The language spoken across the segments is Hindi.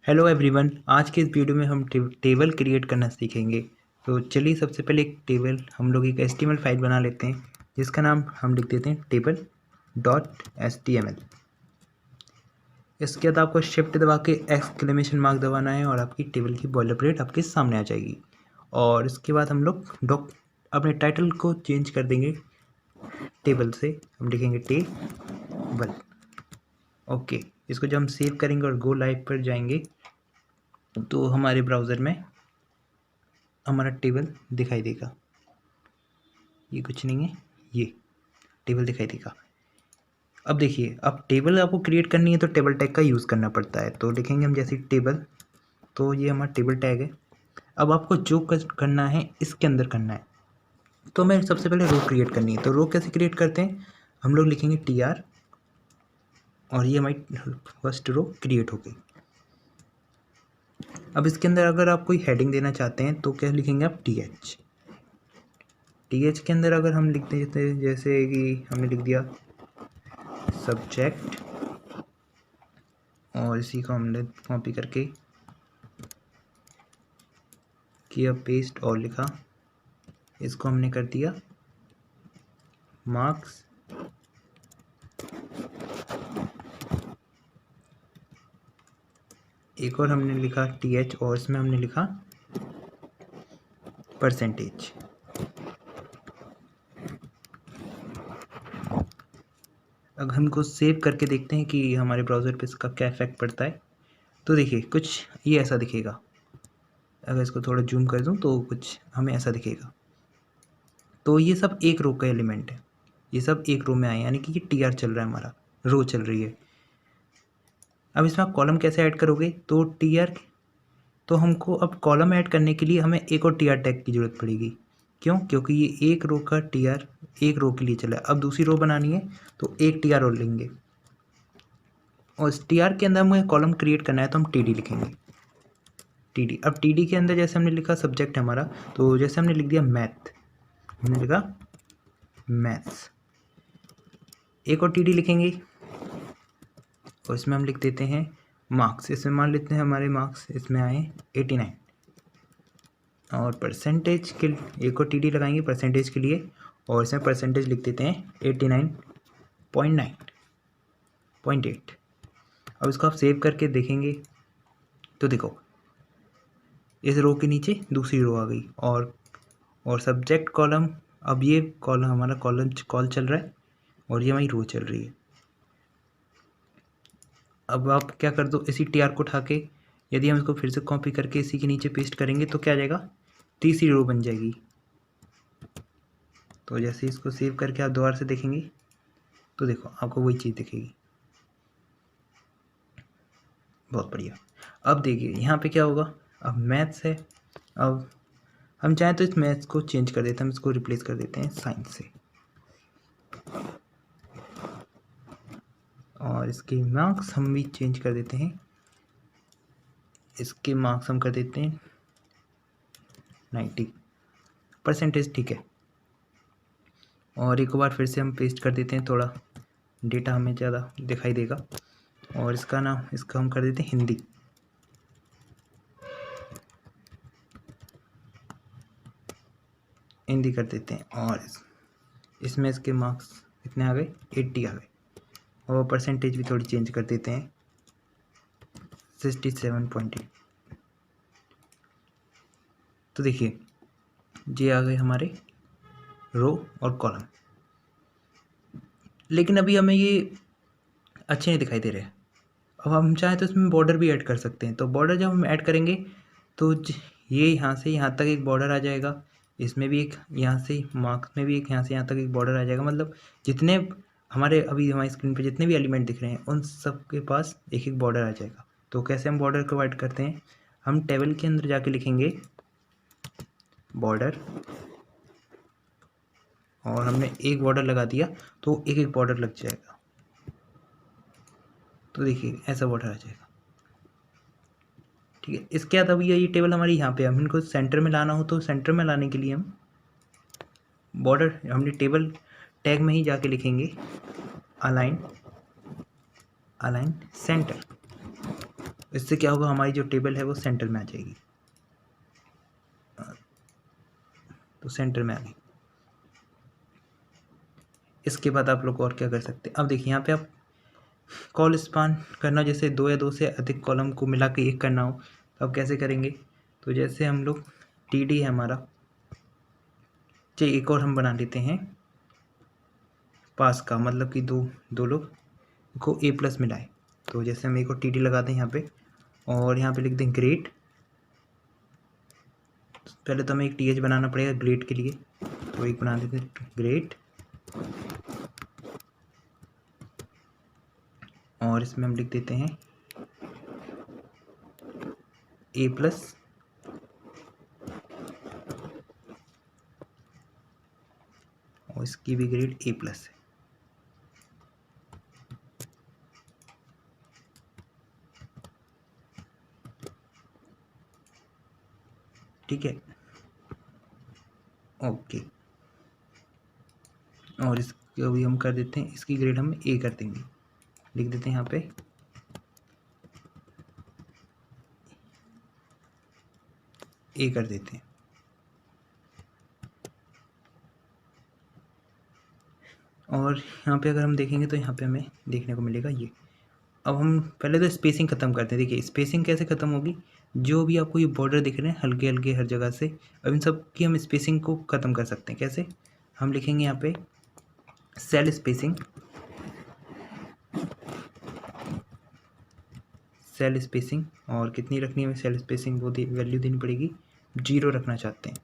हेलो एवरीवन, आज के इस वीडियो में हम टेबल क्रिएट करना सीखेंगे। तो चलिए सबसे पहले एक टेबल हम लोग एक HTML फाइल बना लेते हैं जिसका नाम हम लिख देते हैं table.html। इसके बाद आपको शिफ्ट दबा के एक्सक्लेमेशन मार्क दबाना है और आपकी टेबल की बॉयलरप्लेट आपके सामने आ जाएगी। और इसके बाद हम लोग अपने टाइटल को चेंज कर देंगे। टेबल से हम लिखेंगे टेबल। ओके, इसको जब हम सेव करेंगे और गो लाइव पर जाएंगे तो हमारे ब्राउज़र में हमारा टेबल दिखाई देगा। ये कुछ नहीं है, ये टेबल दिखाई देगा। अब देखिए, अब टेबल आपको क्रिएट करनी है तो टेबल टैग का यूज़ करना पड़ता है। तो लिखेंगे हम जैसे टेबल, तो ये हमारा टेबल टैग है। अब आपको जो करना है इसके अंदर करना है। तो हमें सबसे पहले रो क्रिएट करनी है। तो रो कैसे क्रिएट करते हैं, हम लोग लिखेंगे TR और ये हमारी फर्स्ट रो क्रिएट हो गई। अब इसके अंदर अगर आप कोई हेडिंग देना चाहते हैं तो क्या लिखेंगे आप TH के अंदर अगर हम लिख देते हैं जैसे कि हमने लिख दिया सब्जेक्ट और इसी को हमने कॉपी करके किया पेस्ट और लिखा, इसको हमने कर दिया मार्क्स। एक और हमने लिखा TH और इसमें हमने लिखा परसेंटेज। अब हमको सेव करके देखते हैं कि हमारे ब्राउज़र पे इसका क्या इफेक्ट पड़ता है। तो देखिए कुछ ये ऐसा दिखेगा। अगर इसको थोड़ा जूम कर दूं तो कुछ हमें ऐसा दिखेगा। तो ये सब एक रो का एलिमेंट है, ये सब एक रो में आए, यानी कि ये TR चल रहा है, हमारा रो चल रही है। अब इसमें आप कॉलम कैसे ऐड करोगे, तो TR, तो हमको अब कॉलम ऐड करने के लिए हमें एक और TR टैग की ज़रूरत पड़ेगी। क्यों? क्योंकि ये एक रो का TR एक रो के लिए चला है। अब दूसरी रो बनानी है तो एक TR और लेंगे और इस TR के अंदर हमें कॉलम क्रिएट करना है तो हम TD लिखेंगे। TD, अब TD के अंदर जैसे हमने लिखा सब्जेक्ट है हमारा, तो जैसे हमने लिख दिया मैथ, हमने लिखा मैथ्स। एक और TD लिखेंगे और इसमें हम लिख देते हैं मार्क्स। इसमें मान लेते हैं हमारे मार्क्स इसमें आए 89 और परसेंटेज के एक और TD लगाएंगे परसेंटेज के लिए और इसमें परसेंटेज लिख देते हैं 89.9.8। अब इसको आप सेव करके देखेंगे तो देखो इस रो के नीचे दूसरी रो आ गई और सब्जेक्ट कॉलम, अब ये कॉलम हमारा कॉल चल रहा है और ये हमारी रो चल रही है। अब आप क्या कर दो, इसी TR को उठा के यदि हम इसको फिर से कॉपी करके इसी के नीचे पेस्ट करेंगे तो क्या आ जाएगा, तीसरी रो बन जाएगी। तो जैसे इसको सेव करके आप दोबारा से देखेंगे तो देखो आपको वही चीज़ दिखेगी। बहुत बढ़िया। अब देखिए यहाँ पे क्या होगा, अब मैथ्स है। अब हम चाहें तो इस मैथ्स को चेंज कर देते हैं, हम इसको रिप्लेस कर देते हैं साइंस से और इसके मार्क्स हम भी चेंज कर देते हैं। इसके मार्क्स हम कर देते हैं 90 परसेंटेज, ठीक है। और एक बार फिर से हम पेस्ट कर देते हैं, थोड़ा डेटा हमें ज़्यादा दिखाई देगा और इसका नाम इसका हम कर देते हैं हिंदी। हिंदी कर देते हैं और इसमें इसके मार्क्स कितने आ गए, 80 आ गए और परसेंटेज भी थोड़ी चेंज कर देते हैं 67.8। तो देखिए ये आ गए हमारे रो और कॉलम, लेकिन अभी हमें ये अच्छे नहीं दिखाई दे रहे। अब हम चाहें तो इसमें बॉर्डर भी ऐड कर सकते हैं। तो बॉर्डर जब हम ऐड करेंगे तो ये यहाँ से यहाँ तक एक बॉर्डर आ जाएगा, इसमें भी एक, यहाँ से मार्क्स में भी एक, यहाँ से यहाँ तक एक बॉर्डर आ जाएगा। मतलब जितने हमारे अभी हमारी स्क्रीन पे जितने भी एलिमेंट दिख रहे हैं उन सब के पास एक एक बॉर्डर आ जाएगा। तो कैसे हम बॉर्डर को ऐड करते हैं, हम टेबल के अंदर जाके लिखेंगे बॉर्डर और हमने एक बॉर्डर लगा दिया तो एक एक बॉर्डर लग जाएगा। तो देखिए ऐसा बॉर्डर आ जाएगा, ठीक है। इसके बाद अभी ये टेबल हमारी यहाँ पे है, हम इनको सेंटर में लाना हो तो सेंटर में लाने के लिए हम बॉर्डर हमने टेबल टैग में ही जाके लिखेंगे अलाइन सेंटर इससे क्या होगा, हमारी जो टेबल है वो सेंटर में आ जाएगी। तो सेंटर में आ गई। इसके बाद आप लोग और क्या कर सकते हैं, अब देखिए यहाँ पे आप कॉल स्पान करना, जैसे दो या दो से अधिक कॉलम को मिला के एक करना हो तो आप कैसे करेंगे। तो जैसे हम लोग TD है हमारा, चलिए एक और हम बना लेते हैं पास का, मतलब कि दो दो लोग को A+ मिलाए। तो जैसे हम एक और TD लगाते हैं यहाँ पे, और यहाँ पे लिख दें ग्रेट। पहले तो हमें एक TH बनाना पड़ेगा ग्रेट के लिए, तो एक बना देते हैं ग्रेट, और इसमें हम लिख देते हैं A+, और इसकी भी ग्रेड A+ है। ठीक है, ओके। और इसको भी हम कर देते हैं, इसकी ग्रेड हम A कर देंगे, लिख देते हैं यहाँ पे A कर देते हैं। और यहाँ पे अगर हम देखेंगे तो यहाँ पे हमें देखने को मिलेगा ये। अब हम पहले तो स्पेसिंग ख़त्म करते हैं। देखिए स्पेसिंग कैसे ख़त्म होगी, जो भी आपको ये बॉर्डर दिख रहे हैं हल्के हल्के हर जगह से, अब इन सब की हम स्पेसिंग को ख़त्म कर सकते हैं। कैसे, हम लिखेंगे यहाँ पे सेल स्पेसिंग, सेल स्पेसिंग, और कितनी रखनी है हमें सेल स्पेसिंग, वो वैल्यू देनी पड़ेगी, 0 रखना चाहते हैं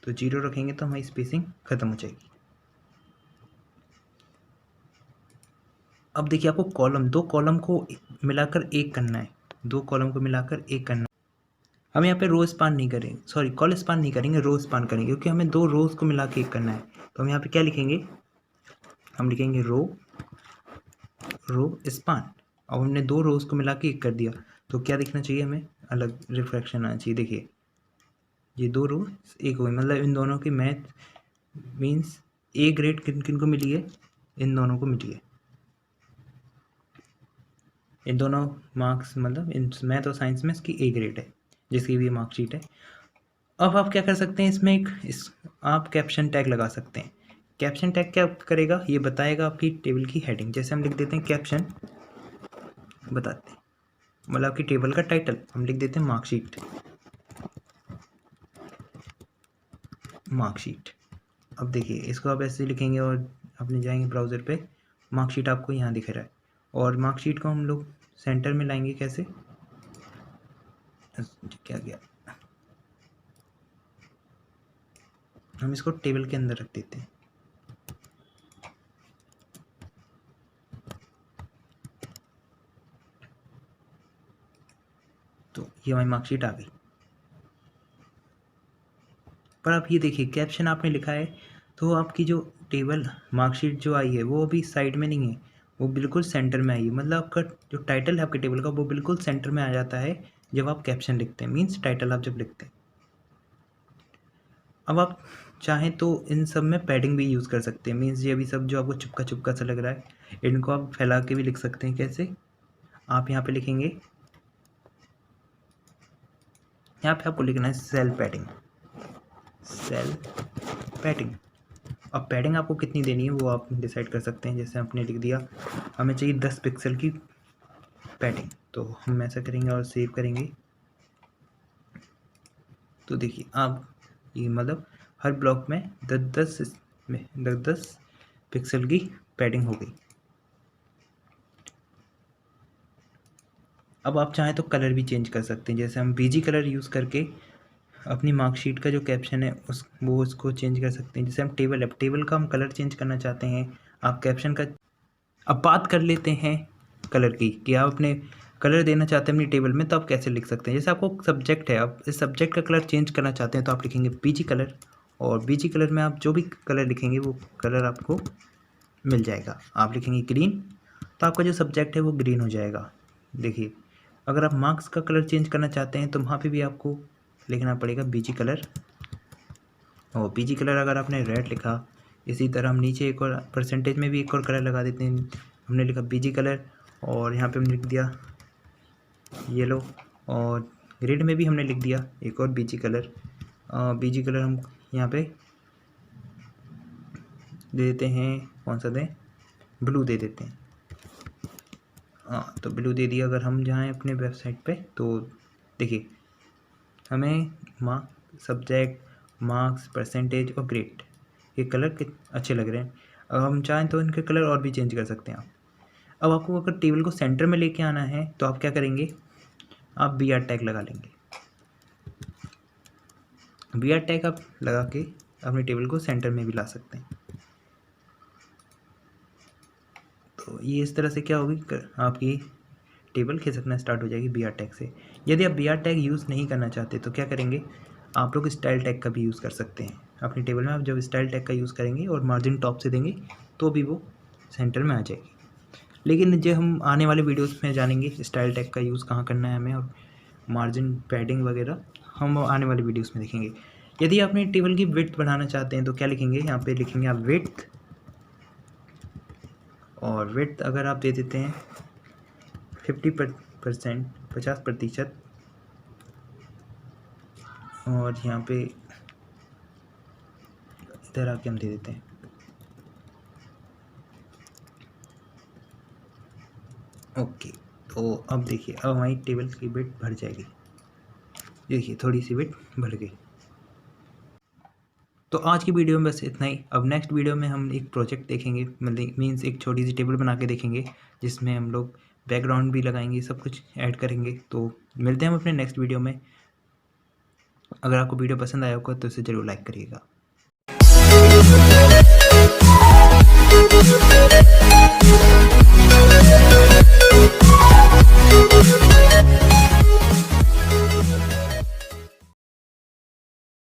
तो 0 रखेंगे तो हमारी स्पेसिंग ख़त्म हो जाएगी। अब देखिए आपको कॉलम, दो कॉलम को मिलाकर एक करना है, दो कॉलम को मिलाकर एक करना है। हम यहाँ पे रो स्पान नहीं करेंगे, सॉरी कॉल स्पान नहीं करेंगे, रो स्पान करेंगे, क्योंकि हमें दो रोज को मिला के एक करना है। तो हम यहाँ पे क्या लिखेंगे, हम लिखेंगे रो स्पान। अब हमने दो रोज को मिला के एक कर दिया, तो क्या दिखना चाहिए हमें, अलग रिफ्लेक्शन आना चाहिए। देखिए ये दो रो एक हो गई, मतलब इन दोनों की मैथ मीन्स A ग्रेड किन किन को मिली है, इन दोनों को मिली है। इन दोनों मार्क्स, मतलब इन मैथ और साइंस में इसकी A ग्रेड है, जिसकी भी मार्कशीट है। अब आप क्या कर सकते हैं, इसमें आप कैप्शन टैग लगा सकते हैं। कैप्शन टैग क्या करेगा, ये बताएगा आपकी टेबल की हेडिंग। जैसे हम लिख देते हैं कैप्शन, बताते हैं मतलब आपकी टेबल का टाइटल हम लिख देते हैं मार्कशीट, मार्कशीट। अब देखिए इसको आप ऐसे लिखेंगे और अपने जाएंगे ब्राउज़र पे, मार्कशीट आपको यहाँ दिख रहा है। और मार्कशीट को हम लोग सेंटर में लाएंगे, कैसे, क्या गया, हम इसको टेबल के अंदर रख देते हैं। तो ये हमारी मार्कशीट आ गई। पर आप ये देखिए कैप्शन आपने लिखा है, तो आपकी जो टेबल मार्कशीट जो आई है वो अभी साइड में नहीं है, वो बिल्कुल सेंटर में आई है। मतलब आपका जो टाइटल है आपके टेबल का वो बिल्कुल सेंटर में आ जाता है जब आप कैप्शन लिखते हैं, मीन्स टाइटल आप जब लिखते हैं। अब आप चाहें तो इन सब में पैडिंग भी यूज़ कर सकते हैं, मीन्स ये अभी सब जो आपको चिपका चिपका सा लग रहा है इनको आप फैला के भी लिख सकते हैं। कैसे, आप यहाँ पे लिखेंगे, यहाँ पे आपको लिखना है सेल पैडिंग, सेल पैडिंग। अब पैडिंग आपको कितनी देनी है वो आप डिसाइड कर सकते हैं। जैसे आपने लिख दिया हमें चाहिए 10 पिक्सल की पैडिंग, तो हम ऐसा करेंगे और सेव करेंगे। तो देखिए आप ये मतलब हर ब्लॉक में 10 पिक्सल की पैडिंग हो गई। अब आप चाहें तो कलर भी चेंज कर सकते हैं, जैसे हम BG कलर यूज़ करके अपनी मार्कशीट का जो कैप्शन है उसको चेंज कर सकते हैं। जैसे हम टेबल का हम कलर चेंज करना चाहते हैं, आप कैप्शन का। अब बात कर लेते हैं कलर की, कि आप अपने कलर देना चाहते हैं अपनी टेबल में, तो आप कैसे लिख सकते हैं। जैसे आपको सब्जेक्ट है, आप इस सब्जेक्ट का कलर चेंज करना चाहते हैं तो आप लिखेंगे BG कलर, और BG कलर में आप जो भी कलर लिखेंगे वो कलर आपको मिल जाएगा। आप लिखेंगे ग्रीन, तो आपका जो सब्जेक्ट है वो ग्रीन हो जाएगा। देखिए अगर आप मार्क्स का कलर चेंज करना चाहते हैं तो वहाँ पे भी आपको लिखना पड़ेगा BG कलर, और BG कलर अगर आपने रेड लिखा, इसी तरह हम नीचे एक और परसेंटेज में भी एक और कलर लगा देते हैं। हमने लिखा BG कलर और यहाँ पे हमने लिख दिया येलो, और ग्रिड में भी हमने लिख दिया एक और बीजी कलर। बीजी कलर हम यहाँ पे दे देते हैं, कौन सा दें, ब्लू दे देते हैं। हाँ, तो ब्लू दे दिया। अगर हम जाएँ अपने वेबसाइट पे तो देखिए हमें सब्जेक्ट, मार्क्स, परसेंटेज और ग्रेड, ये कलर अच्छे लग रहे हैं। अब हम चाहें तो इनके कलर और भी चेंज कर सकते हैं आप। अब आपको अगर टेबल को सेंटर में लेके आना है तो आप क्या करेंगे, आप बी आर टैग लगा लेंगे। बी आर टैग आप लगा के अपने टेबल को सेंटर में भी ला सकते हैं। तो ये इस तरह से क्या होगी, आपकी टेबल खिसकना स्टार्ट हो जाएगी बी आर टैग से। यदि आप बी आर टैग यूज़ नहीं करना चाहते तो क्या करेंगे, आप लोग स्टाइल टैग का भी यूज़ कर सकते हैं। अपनी टेबल में आप जब स्टाइल टैग का यूज़ करेंगे और मार्जिन टॉप से देंगे तो भी वो सेंटर में आ जाएगी। लेकिन जो हम आने वाले वीडियोस में जानेंगे स्टाइल टैग का यूज़ कहाँ करना है हमें, और मार्जिन पैडिंग वगैरह हम आने वाले वीडियोस में देखेंगे। यदि आप अपनी टेबल की विड्थ बढ़ाना चाहते हैं तो क्या लिखेंगे, यहाँ पे लिखेंगे आप विड्थ, और विड्थ अगर आप दे देते हैं 50%, 50%, और यहाँ पे इधर आके हम दे देते हैं ओके। तो अब देखिए अब हमारी टेबल की विड्थ बढ़ जाएगी, देखिए थोड़ी सी विड्थ बढ़ गई। तो आज की वीडियो में बस इतना ही। अब नेक्स्ट वीडियो में हम एक प्रोजेक्ट देखेंगे, मतलब मीन्स एक छोटी सी टेबल बना के देखेंगे जिसमें हम लोग बैकग्राउंड भी लगाएंगे, सब कुछ ऐड करेंगे। तो मिलते हैं हम अपने नेक्स्ट वीडियो में। अगर आपको वीडियो पसंद आया होगा तो इसे ज़रूर लाइक करिएगा।